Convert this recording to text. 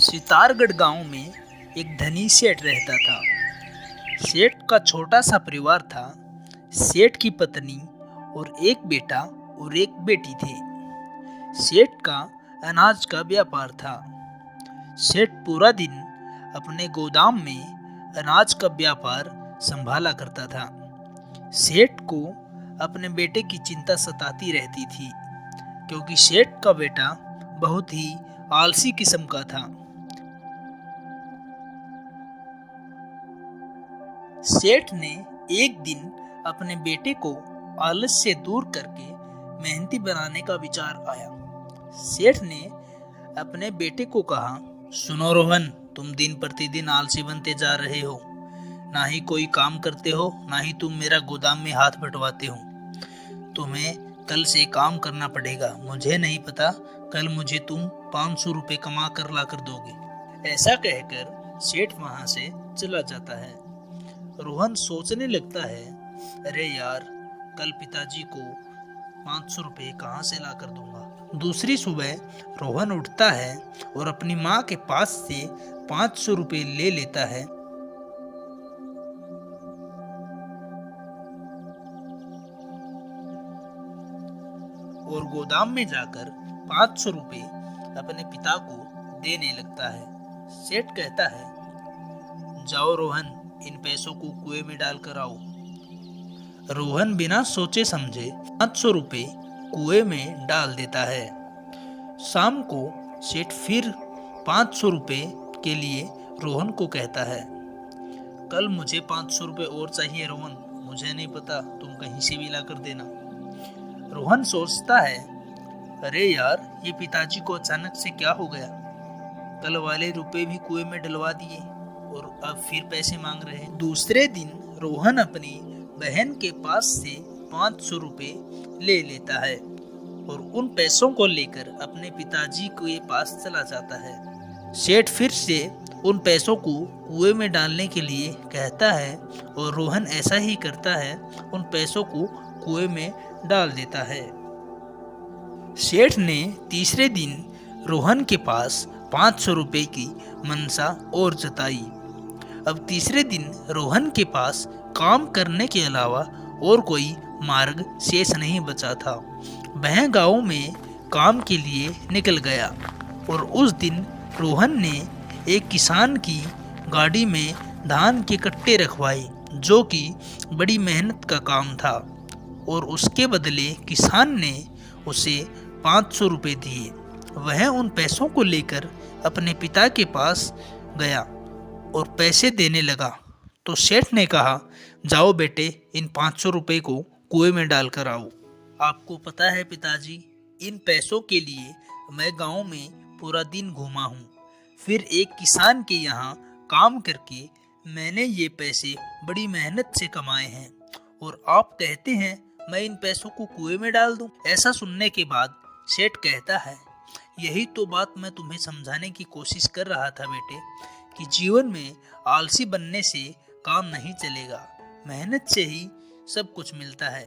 सितारगढ़ गांव में एक धनी सेठ रहता था। सेठ का छोटा सा परिवार था। सेठ की पत्नी और एक बेटा और एक बेटी थे। सेठ का अनाज का व्यापार था। सेठ पूरा दिन अपने गोदाम में अनाज का व्यापार संभाला करता था। सेठ को अपने बेटे की चिंता सताती रहती थी, क्योंकि सेठ का बेटा बहुत ही आलसी किस्म का था। सेठ ने एक दिन अपने बेटे को आलस से दूर करके मेहनती बनाने का विचार आया। सेठ ने अपने बेटे को कहा, सुनो रोहन, तुम दिन प्रतिदिन आलसी बनते जा रहे हो। ना ही कोई काम करते हो, ना ही तुम मेरा गोदाम में हाथ बंटवाते हो। तुम्हें कल से काम करना पड़ेगा। मुझे नहीं पता, कल मुझे तुम 500 रुपये कमा कर ला कर दोगे। ऐसा कहकर सेठ वहां से चला जाता है। रोहन सोचने लगता है, अरे यार, कल पिताजी को 500 रुपये कहाँ से ला कर दूंगा। दूसरी सुबह रोहन उठता है और अपनी माँ के पास से 500 रुपये ले लेता है और गोदाम में जाकर 500 रुपये अपने पिता को देने लगता है। सेठ कहता है, जाओ रोहन, इन पैसों को कुएं में डाल कर आओ। रोहन बिना सोचे समझे 500 रुपये कुएं में डाल देता है। शाम को सेठ फिर 500 रुपये के लिए रोहन को कहता है, कल मुझे 500 रुपये और चाहिए रोहन, मुझे नहीं पता, तुम कहीं से भी ला कर देना। रोहन सोचता है, अरे यार, ये पिताजी को अचानक से क्या हो गया। कल वाले रुपए भी कुएं में डलवा दिए और अब फिर पैसे मांग रहे हैं। दूसरे दिन रोहन अपनी बहन के पास से 500 रुपये ले लेता है और उन पैसों को लेकर अपने पिताजी के पास चला जाता है। सेठ फिर से उन पैसों को कुएं में डालने के लिए कहता है और रोहन ऐसा ही करता है, उन पैसों को कुएं में डाल देता है। सेठ ने तीसरे दिन रोहन के पास 500 रुपये की मनसा और जताई। अब तीसरे दिन रोहन के पास काम करने के अलावा और कोई मार्ग शेष नहीं बचा था। वह गांव में काम के लिए निकल गया और उस दिन रोहन ने एक किसान की गाड़ी में धान के कट्टे रखवाए, जो कि बड़ी मेहनत का काम था, और उसके बदले किसान ने उसे 500 रुपये दिए। वह उन पैसों को लेकर अपने पिता के पास गया और पैसे देने लगा, तो सेठ ने कहा, जाओ बेटे, इन 500 रुपये को कुएं में डाल कर आओ। आपको पता है पिताजी, इन पैसों के लिए मैं गांव में पूरा दिन घूमा हूँ। फिर एक किसान के यहाँ काम करके मैंने ये पैसे बड़ी मेहनत से कमाए हैं, और आप कहते हैं मैं इन पैसों को कुएं में डाल दूं। ऐसा सुनने के बाद सेठ कहता है, यही तो बात मैं तुम्हें समझाने की कोशिश कर रहा था बेटे, कि जीवन में आलसी बनने से काम नहीं चलेगा, मेहनत से ही सब कुछ मिलता है।